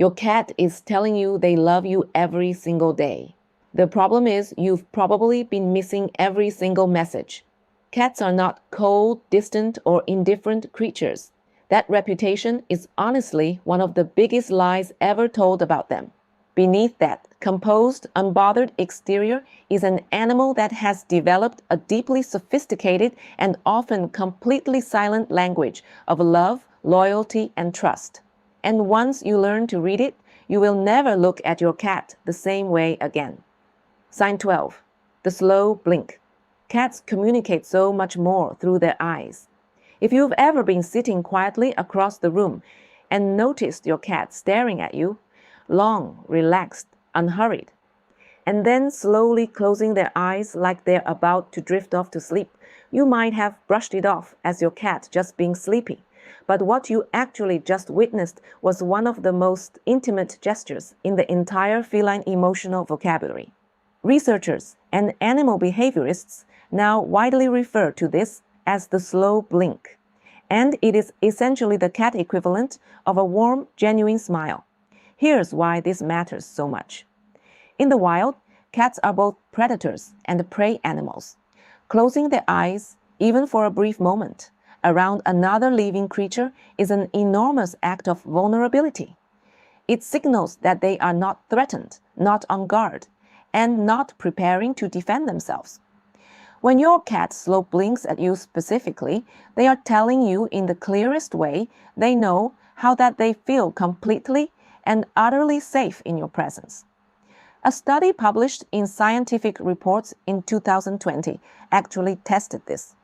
Your cat is telling you they love you every single day. The problem is you've probably been missing every single message. Cats are not cold, distant, or indifferent creatures. That reputation is honestly one of the biggest lies ever told about them. Beneath that composed, unbothered exterior is an animal that has developed a deeply sophisticated and often completely silent language of love, loyalty, and trust. And once you learn to read it, you will never look at your cat the same way again. Sign 12. The slow blink. Cats communicate so much more through their eyes. If you've ever been sitting quietly across the room and noticed your cat staring at you, long, relaxed, unhurried, and then slowly closing their eyes like they're about to drift off to sleep, you might have brushed it off as your cat just being sleepy. But what you actually just witnessed was one of the most intimate gestures in the entire feline emotional vocabulary. Researchers and animal behaviorists now widely refer to this as the slow blink, and it is essentially the cat equivalent of a warm, genuine smile. Here's why this matters so much. In the wild, cats are both predators and prey animals. Closing their eyes, even for a brief moment, around another living creature is an enormous act of vulnerability. It signals that they are not threatened, not on guard, and not preparing to defend themselves. When your cat slow blinks at you specifically, they are telling you in the clearest way they know how that they feel completely and utterly safe in your presence. A study published in Scientific Reports in 2020 actually tested this.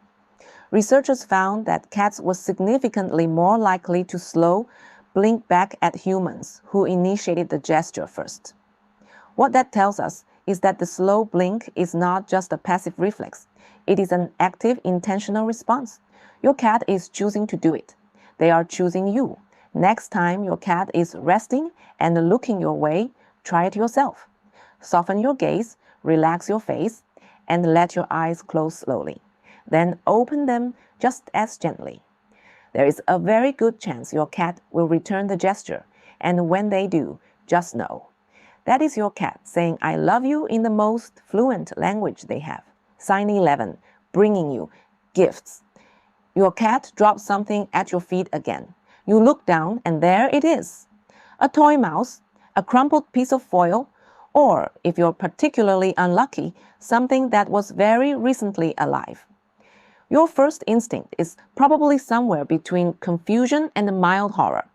Researchers found that cats were significantly more likely to slow blink back at humans who initiated the gesture first. What that tells us is that the slow blink is not just a passive reflex. It is an active, intentional response. Your cat is choosing to do it. They are choosing you. Next time your cat is resting and looking your way, try it yourself. Soften your gaze, relax your face, and let your eyes close slowly. Then open them just as gently. There is a very good chance your cat will return the gesture, and when they do, just know that is your cat saying I love you in the most fluent language they have. Sign 11, bringing you gifts. Your cat drops something at your feet again. You look down and there it is. A toy mouse, a crumpled piece of foil, or, if you're particularly unlucky, something that was very recently alive. Your first instinct is probably somewhere between confusion and mild horror.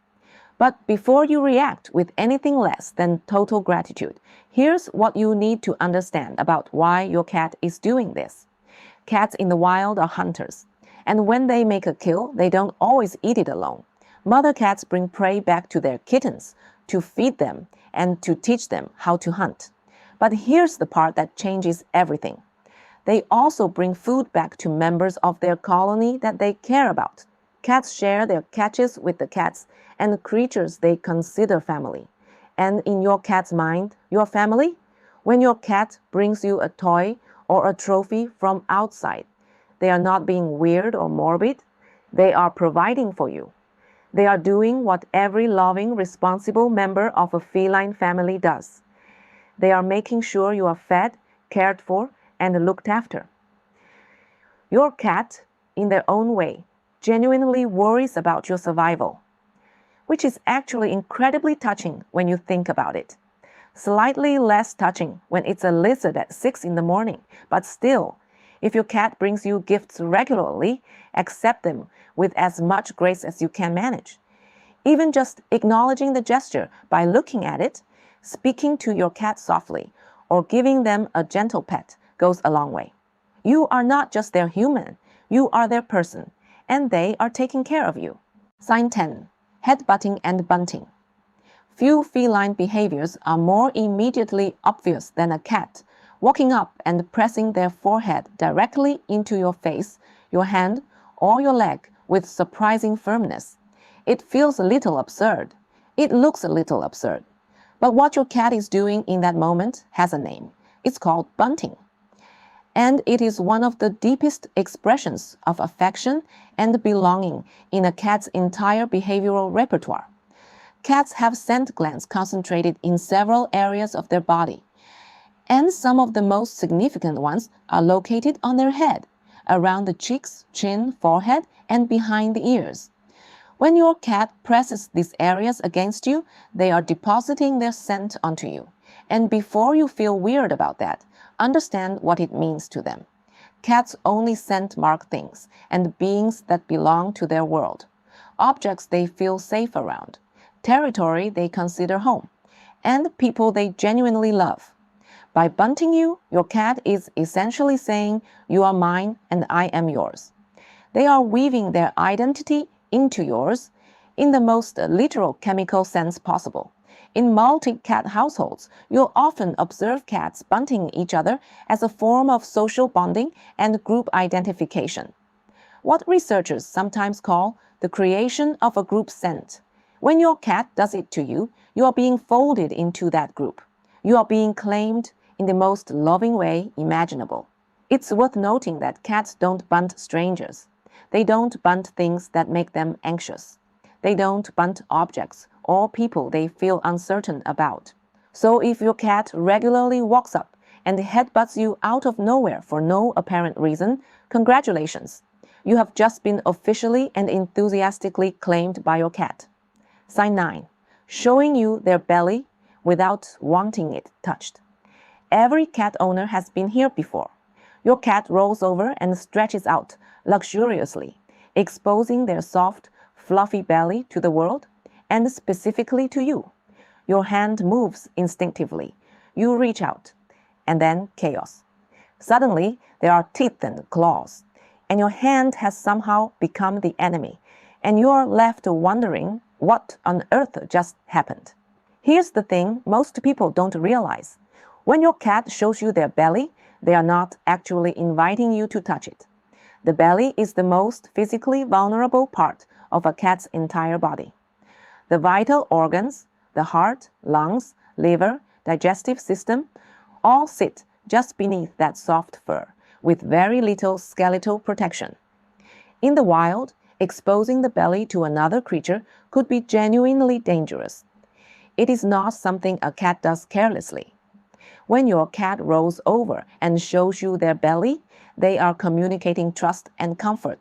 But before you react with anything less than total gratitude, here's what you need to understand about why your cat is doing this. Cats in the wild are hunters, and when they make a kill, they don't always eat it alone. Mother cats bring prey back to their kittens to feed them and to teach them how to hunt. But here's the part that changes everything. They also bring food back to members of their colony that they care about. Cats share their catches with the cats and creatures they consider family. And in your cat's mind, your family? When your cat brings you a toy or a trophy from outside, they are not being weird or morbid. They are providing for you. They are doing what every loving, responsible member of a feline family does. They are making sure you are fed, cared for, and looked after. Your cat, in their own way, genuinely worries about your survival, which is actually incredibly touching when you think about it. Slightly less touching when it's a lizard at 6 in the morning, but still, if your cat brings you gifts regularly, accept them with as much grace as you can manage. Even just acknowledging the gesture by looking at it, speaking to your cat softly, or giving them a gentle pet goes a long way. You are not just their human, you are their person, and they are taking care of you. Sign 10. Headbutting and bunting. Few feline behaviors are more immediately obvious than a cat walking up and pressing their forehead directly into your face, your hand, or your leg with surprising firmness. It feels a little absurd. It looks a little absurd. But what your cat is doing in that moment has a name. It's called bunting. And it is one of the deepest expressions of affection and belonging in a cat's entire behavioral repertoire. Cats have scent glands concentrated in several areas of their body, and some of the most significant ones are located on their head, around the cheeks, chin, forehead, and behind the ears. When your cat presses these areas against you, they are depositing their scent onto you. And before you feel weird about that, understand what it means to them. Cats only scent mark things and beings that belong to their world, objects they feel safe around, territory they consider home, and people they genuinely love. By bunting you, your cat is essentially saying, "You are mine and I am yours." They are weaving their identity into yours in the most literal chemical sense possible. In multi-cat households, you'll often observe cats bunting each other as a form of social bonding and group identification. What researchers sometimes call the creation of a group scent. When your cat does it to you, you are being folded into that group. You are being claimed in the most loving way imaginable. It's worth noting that cats don't bunt strangers. They don't bunt things that make them anxious. They don't bunt objects or people they feel uncertain about. So if your cat regularly walks up and headbutts you out of nowhere for no apparent reason, congratulations. You have just been officially and enthusiastically claimed by your cat. Sign 9. Showing you their belly without wanting it touched. Every cat owner has been here before. Your cat rolls over and stretches out luxuriously, exposing their soft, fluffy belly to the world, and specifically to you. Your hand moves instinctively. You reach out, and then chaos. Suddenly, there are teeth and claws, and your hand has somehow become the enemy, and you're left wondering what on earth just happened. Here's the thing most people don't realize. When your cat shows you their belly, they are not actually inviting you to touch it. The belly is the most physically vulnerable part of a cat's entire body. The vital organs, the heart, lungs, liver, digestive system, all sit just beneath that soft fur, with very little skeletal protection. In the wild, exposing the belly to another creature could be genuinely dangerous. It is not something a cat does carelessly. When your cat rolls over and shows you their belly, they are communicating trust and comfort,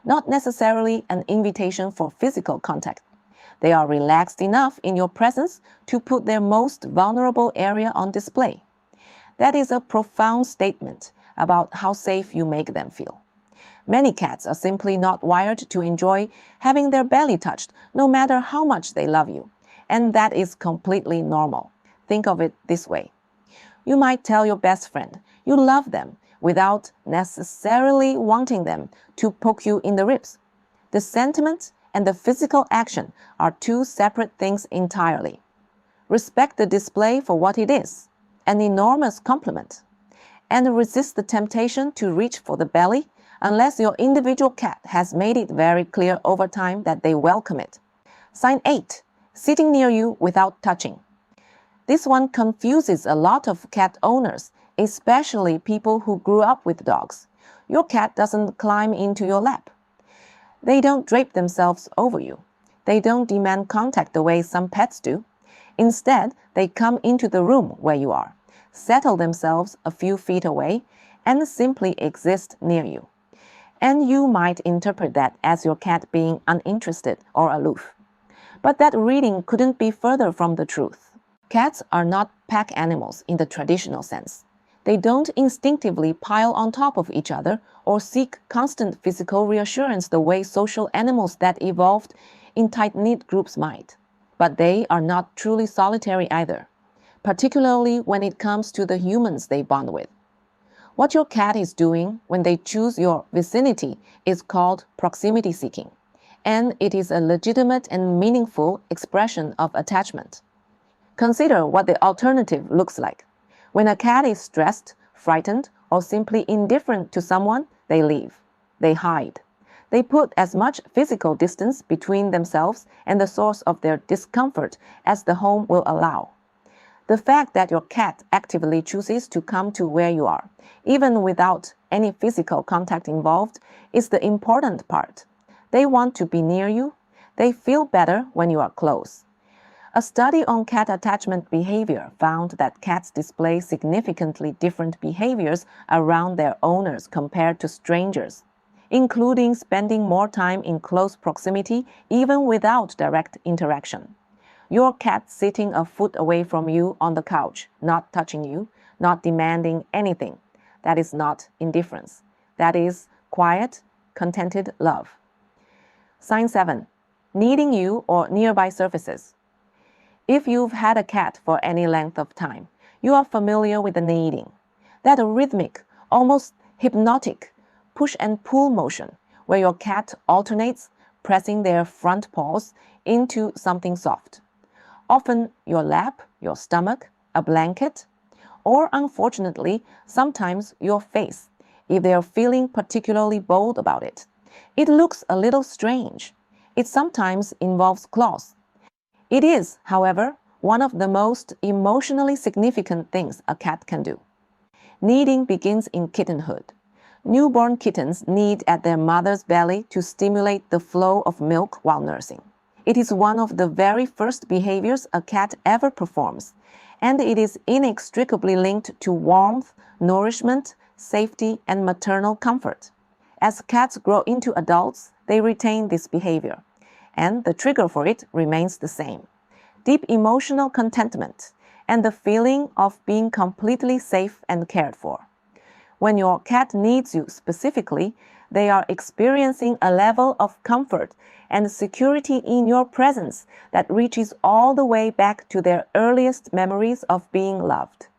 not necessarily an invitation for physical contact. They are relaxed enough in your presence to put their most vulnerable area on display. That is a profound statement about how safe you make them feel. Many cats are simply not wired to enjoy having their belly touched, no matter how much they love you. And that is completely normal. Think of it this way. You might tell your best friend you love them without necessarily wanting them to poke you in the ribs. The sentiment and the physical action are two separate things entirely. Respect the display for what it is, an enormous compliment, and resist the temptation to reach for the belly unless your individual cat has made it very clear over time that they welcome it. Sign 8. Sitting near you without touching. This one confuses a lot of cat owners, especially people who grew up with dogs. Your cat doesn't climb into your lap. They don't drape themselves over you. They don't demand contact the way some pets do. Instead, they come into the room where you are, settle themselves a few feet away, and simply exist near you. And you might interpret that as your cat being uninterested or aloof. But that reading couldn't be further from the truth. Cats are not pack animals in the traditional sense. They don't instinctively pile on top of each other or seek constant physical reassurance the way social animals that evolved in tight-knit groups might. But they are not truly solitary either, particularly when it comes to the humans they bond with. What your cat is doing when they choose your vicinity is called proximity seeking, and it is a legitimate and meaningful expression of attachment. Consider what the alternative looks like. When a cat is stressed, frightened, or simply indifferent to someone, they leave. They hide. They put as much physical distance between themselves and the source of their discomfort as the home will allow. The fact that your cat actively chooses to come to where you are, even without any physical contact involved, is the important part. They want to be near you. They feel better when you are close. A study on cat attachment behavior found that cats display significantly different behaviors around their owners compared to strangers, including spending more time in close proximity even without direct interaction. Your cat sitting a foot away from you on the couch, not touching you, not demanding anything. That is not indifference. That is quiet, contented love. Sign 7. Needing you or nearby surfaces. If you've had a cat for any length of time, you are familiar with the kneading. That rhythmic, almost hypnotic push and pull motion where your cat alternates pressing their front paws into something soft. Often your lap, your stomach, a blanket, or unfortunately, sometimes your face, if they are feeling particularly bold about it. It looks a little strange. It sometimes involves claws. It is, however, one of the most emotionally significant things a cat can do. Kneading begins in kittenhood. Newborn kittens knead at their mother's belly to stimulate the flow of milk while nursing. It is one of the very first behaviors a cat ever performs, and it is inextricably linked to warmth, nourishment, safety, and maternal comfort. As cats grow into adults, they retain this behavior, and the trigger for it remains the same: deep emotional contentment and the feeling of being completely safe and cared for. When your cat needs you specifically, they are experiencing a level of comfort and security in your presence that reaches all the way back to their earliest memories of being loved.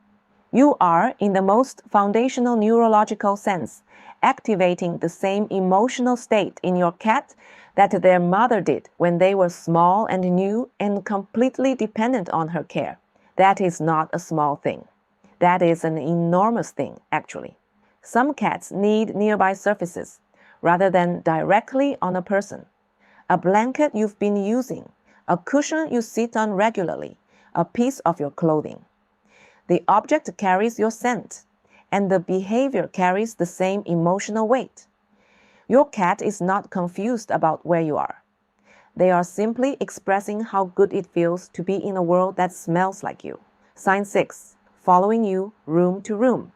You are, in the most foundational neurological sense, activating the same emotional state in your cat that their mother did when they were small and new and completely dependent on her care. That is not a small thing. That is an enormous thing, actually. Some cats need nearby surfaces rather than directly on a person. A blanket you've been using, a cushion you sit on regularly, a piece of your clothing. The object carries your scent, and the behavior carries the same emotional weight. Your cat is not confused about where you are. They are simply expressing how good it feels to be in a world that smells like you. Sign 6. Following you room to room.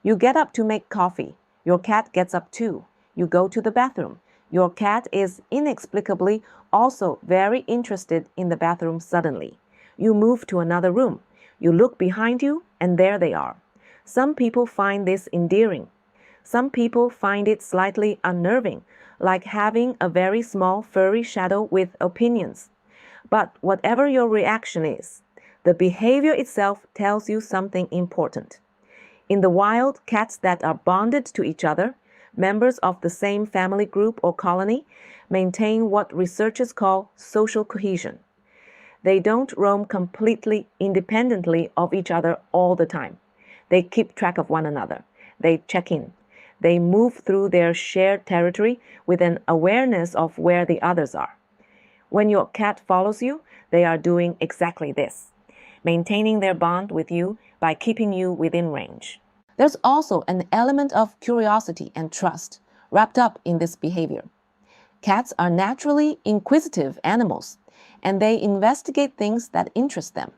You get up to make coffee. Your cat gets up too. You go to the bathroom. Your cat is inexplicably also very interested in the bathroom suddenly. You move to another room. You look behind you, and there they are. Some people find this endearing. Some people find it slightly unnerving, like having a very small furry shadow with opinions. But whatever your reaction is, the behavior itself tells you something important. In the wild, cats that are bonded to each other, members of the same family group or colony, maintain what researchers call social cohesion. They don't roam completely independently of each other all the time. They keep track of one another. They check in. They move through their shared territory with an awareness of where the others are. When your cat follows you, they are doing exactly this, maintaining their bond with you by keeping you within range. There's also an element of curiosity and trust wrapped up in this behavior. Cats are naturally inquisitive animals, and they investigate things that interest them.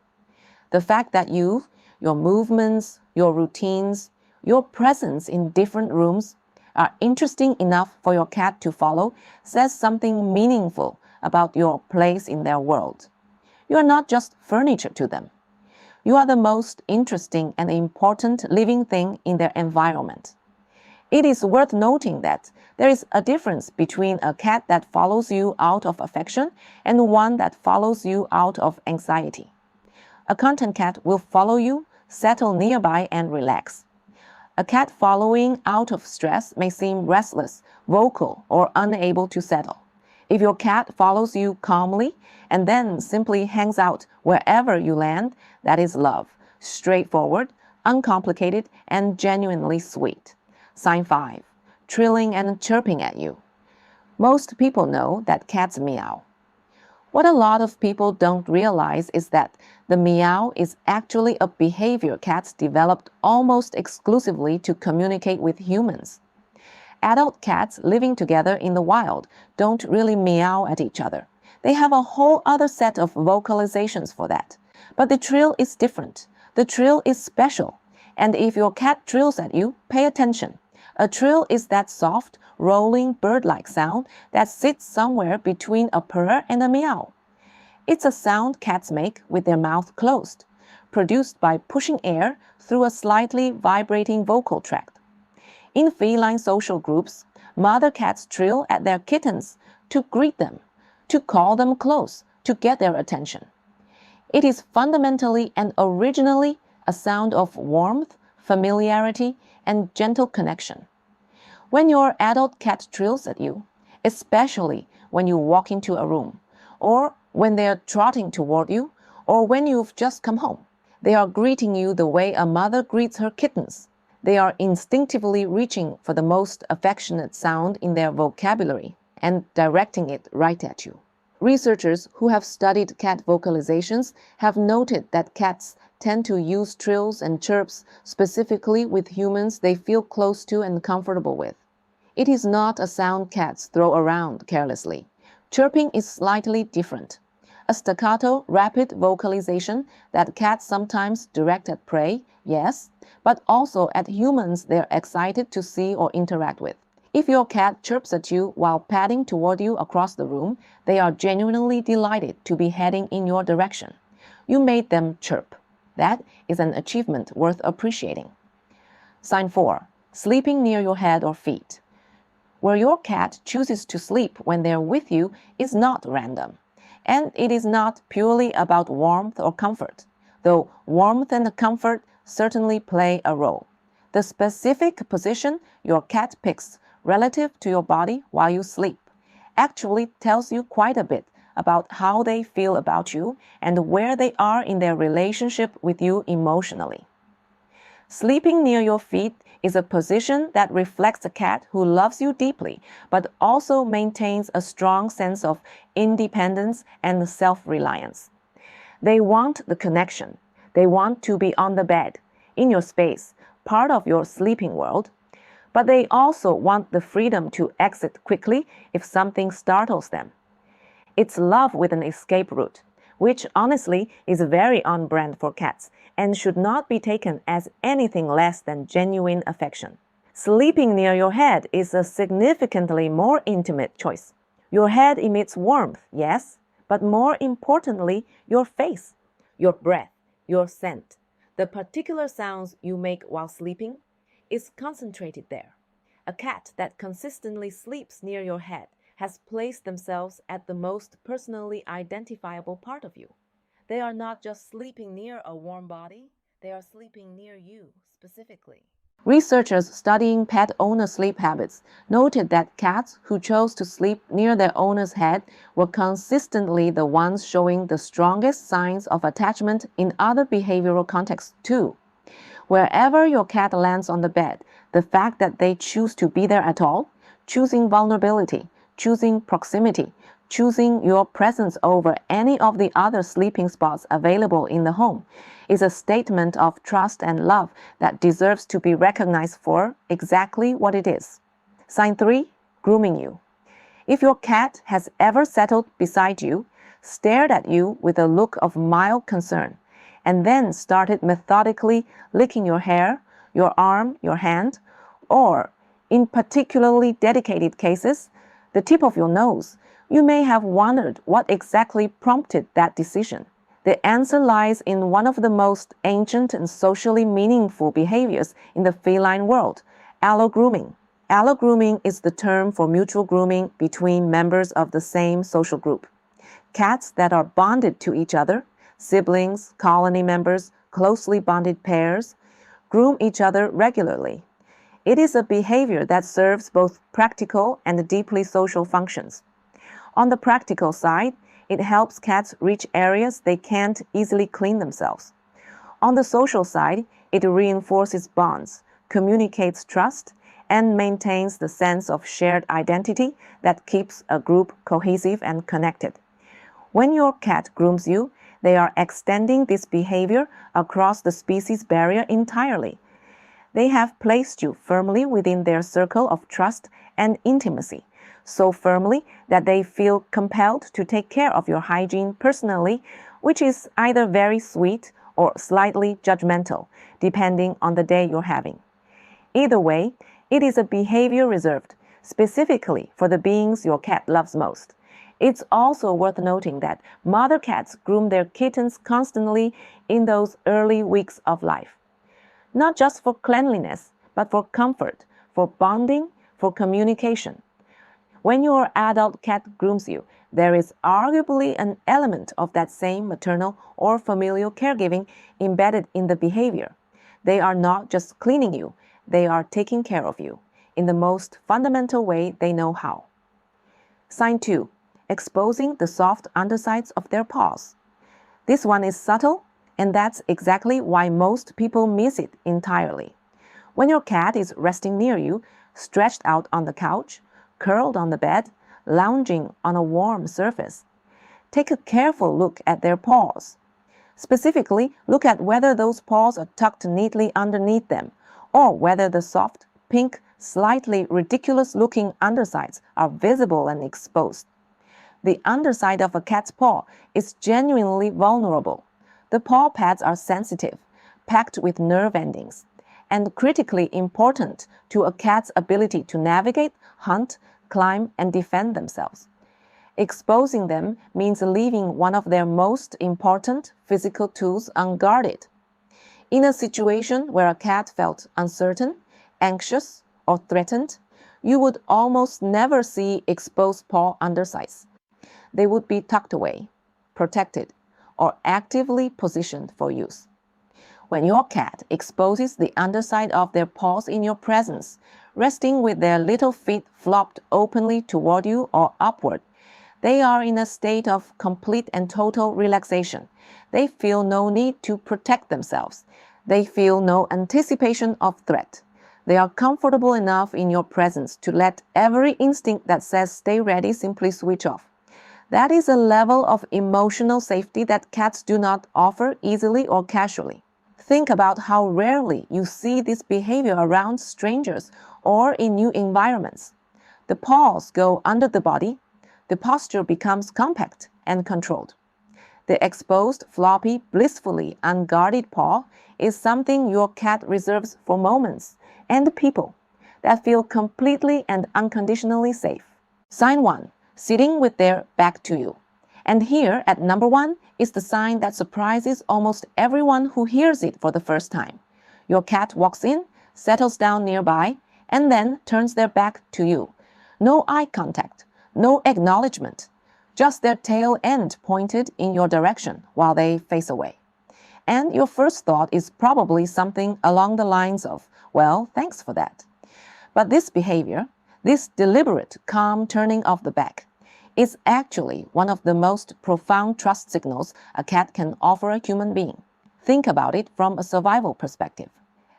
The fact that your movements, your routines, your presence in different rooms are interesting enough for your cat to follow says something meaningful about your place in their world. You are not just furniture to them. You are the most interesting and important living thing in their environment. It is worth noting that there is a difference between a cat that follows you out of affection and one that follows you out of anxiety. A content cat will follow you, settle nearby, and relax. A cat following out of stress may seem restless, vocal, or unable to settle. If your cat follows you calmly and then simply hangs out wherever you land, that is love, straightforward, uncomplicated, and genuinely sweet. Sign 5. Trilling and chirping at you. Most people know that cats meow. What a lot of people don't realize is that the meow is actually a behavior cats developed almost exclusively to communicate with humans. Adult cats living together in the wild don't really meow at each other. They have a whole other set of vocalizations for that. But the trill is different. The trill is special. And if your cat trills at you, pay attention. A trill is that soft, rolling, bird-like sound that sits somewhere between a purr and a meow. It's a sound cats make with their mouth closed, produced by pushing air through a slightly vibrating vocal tract. In feline social groups, mother cats trill at their kittens to greet them, to call them close, to get their attention. It is fundamentally and originally a sound of warmth, familiarity, and gentle connection. When your adult cat trills at you, especially when you walk into a room, or when they are trotting toward you, or when you've just come home, they are greeting you the way a mother greets her kittens. They are instinctively reaching for the most affectionate sound in their vocabulary and directing it right at you. Researchers who have studied cat vocalizations have noted that cats tend to use trills and chirps specifically with humans they feel close to and comfortable with. It is not a sound cats throw around carelessly. Chirping is slightly different. A staccato, rapid vocalization that cats sometimes direct at prey, yes, but also at humans they're excited to see or interact with. If your cat chirps at you while padding toward you across the room, they are genuinely delighted to be heading in your direction. You made them chirp. That is an achievement worth appreciating. Sign 4. Sleeping near your head or feet. Where your cat chooses to sleep when they're with you is not random, and it is not purely about warmth or comfort, though warmth and comfort certainly play a role. The specific position your cat picks relative to your body while you sleep actually tells you quite a bit about how they feel about you and where they are in their relationship with you emotionally. Sleeping near your feet is a position that reflects a cat who loves you deeply, but also maintains a strong sense of independence and self-reliance. They want the connection. They want to be on the bed, in your space, part of your sleeping world, but they also want the freedom to exit quickly if something startles them. It's love with an escape route, which honestly is very on brand for cats and should not be taken as anything less than genuine affection. Sleeping near your head is a significantly more intimate choice. Your head emits warmth, yes, but more importantly, your face, your breath, your scent, the particular sounds you make while sleeping is concentrated there. A cat that consistently sleeps near your head has placed themselves at the most personally identifiable part of you. They are not just sleeping near a warm body, they are sleeping near you specifically. Researchers studying pet owner sleep habits noted that cats who chose to sleep near their owner's head were consistently the ones showing the strongest signs of attachment in other behavioral contexts too. Wherever your cat lands on the bed, the fact that they choose to be there at all, choosing vulnerability, choosing proximity, choosing your presence over any of the other sleeping spots available in the home, is a statement of trust and love that deserves to be recognized for exactly what it is. Sign 3. Grooming you. If your cat has ever settled beside you, stared at you with a look of mild concern, and then started methodically licking your hair, your arm, your hand, or, in particularly dedicated cases, the tip of your nose, you may have wondered what exactly prompted that decision. The answer lies in one of the most ancient and socially meaningful behaviors in the feline world, allogrooming. Allogrooming is the term for mutual grooming between members of the same social group. Cats that are bonded to each other, siblings, colony members, closely bonded pairs, groom each other regularly. It is a behavior that serves both practical and deeply social functions. On the practical side, it helps cats reach areas they can't easily clean themselves. On the social side, it reinforces bonds, communicates trust, and maintains the sense of shared identity that keeps a group cohesive and connected. When your cat grooms you, they are extending this behavior across the species barrier entirely. They have placed you firmly within their circle of trust and intimacy, so firmly that they feel compelled to take care of your hygiene personally, which is either very sweet or slightly judgmental, depending on the day you're having. Either way, it is a behavior reserved specifically for the beings your cat loves most. It's also worth noting that mother cats groom their kittens constantly in those early weeks of life. Not just for cleanliness, but for comfort, for bonding, for communication. When your adult cat grooms you, there is arguably an element of that same maternal or familial caregiving embedded in the behavior. They are not just cleaning you, they are taking care of you in the most fundamental way they know how. Sign 2. Exposing the soft undersides of their paws. This one is subtle, and that's exactly why most people miss it entirely. When your cat is resting near you, stretched out on the couch, curled on the bed, lounging on a warm surface, take a careful look at their paws. Specifically, look at whether those paws are tucked neatly underneath them, or whether the soft, pink, slightly ridiculous-looking undersides are visible and exposed. The underside of a cat's paw is genuinely vulnerable. The paw pads are sensitive, packed with nerve endings, and critically important to a cat's ability to navigate, hunt, climb, and defend themselves. Exposing them means leaving one of their most important physical tools unguarded. In a situation where a cat felt uncertain, anxious, or threatened, you would almost never see exposed paw undersides. They would be tucked away, protected, or actively positioned for use. When your cat exposes the underside of their paws in your presence, resting with their little feet flopped openly toward you or upward, they are in a state of complete and total relaxation. They feel no need to protect themselves. They feel no anticipation of threat. They are comfortable enough in your presence to let every instinct that says stay ready simply switch off. That is a level of emotional safety that cats do not offer easily or casually. Think about how rarely you see this behavior around strangers or in new environments. The paws go under the body. The posture becomes compact and controlled. The exposed, floppy, blissfully unguarded paw is something your cat reserves for moments and people that feel completely and unconditionally safe. Sign 1. Sitting with their back to you. And here, at number 1, is the sign that surprises almost everyone who hears it for the first time. Your cat walks in, settles down nearby, and then turns their back to you. No eye contact, no acknowledgement, just their tail end pointed in your direction while they face away. And your first thought is probably something along the lines of, well, thanks for that. But this behavior, this deliberate, calm turning of the back, is actually one of the most profound trust signals a cat can offer a human being. Think about it from a survival perspective.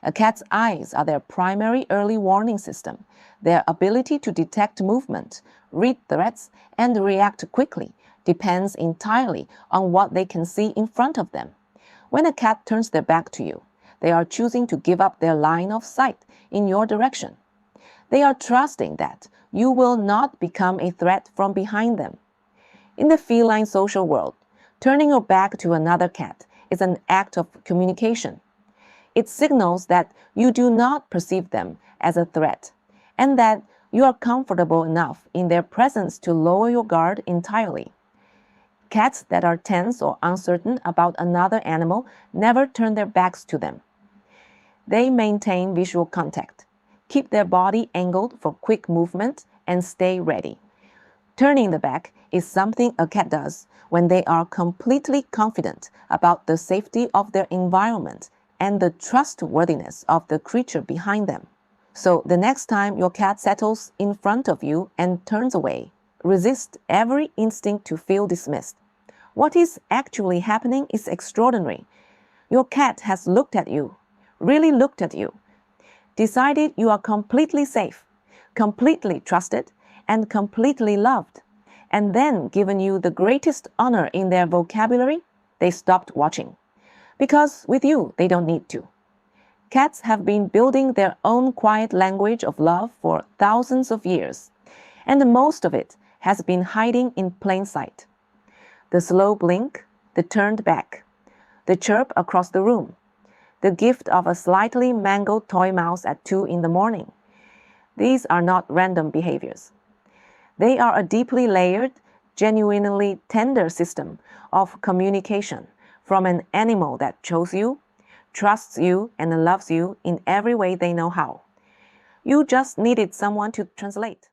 A cat's eyes are their primary early warning system. Their ability to detect movement, read threats, and react quickly depends entirely on what they can see in front of them. When a cat turns their back to you, they are choosing to give up their line of sight in your direction. They are trusting that you will not become a threat from behind them. In the feline social world, turning your back to another cat is an act of communication. It signals that you do not perceive them as a threat and that you are comfortable enough in their presence to lower your guard entirely. Cats that are tense or uncertain about another animal never turn their backs to them. They maintain visual contact, keep their body angled for quick movement, and stay ready. Turning the back is something a cat does when they are completely confident about the safety of their environment and the trustworthiness of the creature behind them. So the next time your cat settles in front of you and turns away, resist every instinct to feel dismissed. What is actually happening is extraordinary. Your cat has looked at you, really looked at you, decided you are completely safe, completely trusted, and completely loved, and then given you the greatest honor in their vocabulary, they stopped watching. Because with you, they don't need to. Cats have been building their own quiet language of love for thousands of years, And most of it has been hiding in plain sight. The slow blink, the turned back, the chirp across the room, the gift of a slightly mangled toy mouse at 2 in the morning. These are not random behaviors. They are a deeply layered, genuinely tender system of communication from an animal that chose you, trusts you, and loves you in every way they know how. You just needed someone to translate.